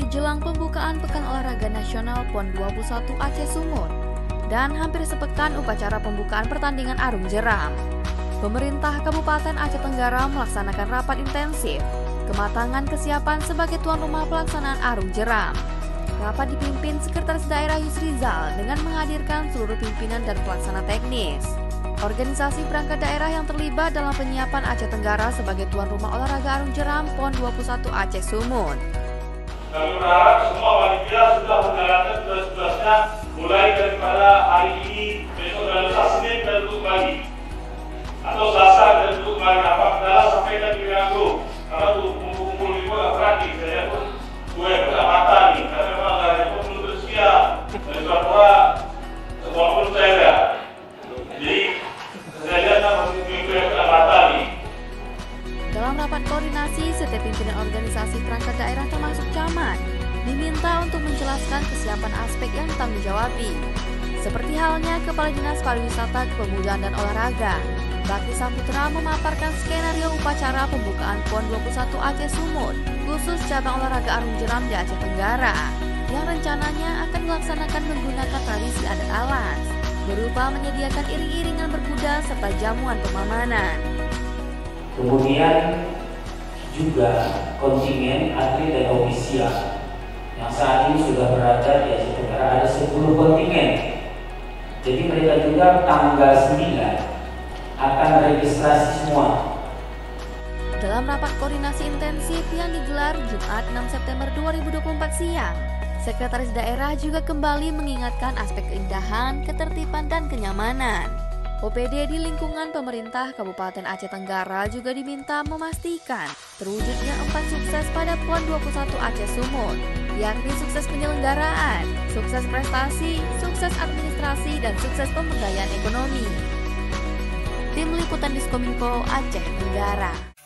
jelang pembukaan Pekan Olahraga Nasional PON 21 Aceh Sumut dan hampir sepekan upacara pembukaan pertandingan arung jeram, pemerintah Kabupaten Aceh Tenggara melaksanakan rapat intensif kematangan kesiapan sebagai tuan rumah pelaksanaan arung jeram. Rapat dipimpin Sekretaris Daerah Yusrizal dengan menghadirkan seluruh pimpinan dan pelaksana teknis. Organisasi perangkat daerah yang terlibat dalam penyiapan Aceh Tenggara sebagai tuan rumah olahraga arung jeram PON 21 Aceh Sumut. Kami berharap semua panitia sudah menjalankan tugas-tugasnya mulai daripada hari ini, besok dan lusa Senin dan duduk lagi, atau Selasa dan duduk lagi. Apabila sampaikan di Minggu, karena untuk kumpul-kumpul itu agak berani. Saya pun gue punya mata nih, karena memang agaknya pun belum bersedia dan pura-pura walaupun saya lihat. Jadi saya lihat masih minggu yang punya mata nih. Dalam rapat koordinasi, setiap pimpinan organisasi perangkat daerah termasuk camat diminta untuk menjelaskan kesiapan aspek yang tanggung jawabi. Seperti halnya Kepala Dinas Pariwisata, Kepemudaan dan Olahraga, Bakti Saputra memaparkan skenario upacara pembukaan PON 21 Aceh Sumut, khusus cabang olahraga arung jeram di Aceh Tenggara, yang rencananya akan dilaksanakan menggunakan tradisi adat alas, berupa menyediakan iring-iringan berkuda serta jamuan pengamanan. Kemudian juga kontingen atlet dan ofisial yang saat ini sudah berada di Aceh Tenggara ada 10 kontingen. Jadi mereka juga tanggal 9 akan registrasi semua. Dalam rapat koordinasi intensif yang digelar Jumat 6 September 2024 siang, Sekretaris Daerah juga kembali mengingatkan aspek keindahan, ketertiban, dan kenyamanan. OPD di lingkungan pemerintah Kabupaten Aceh Tenggara juga diminta memastikan terwujudnya 4 sukses pada PON 21 Aceh Sumut, yakni sukses penyelenggaraan, sukses prestasi, sukses administrasi, dan sukses pemberdayaan ekonomi. Tim Liputan Diskominfo Aceh Tenggara.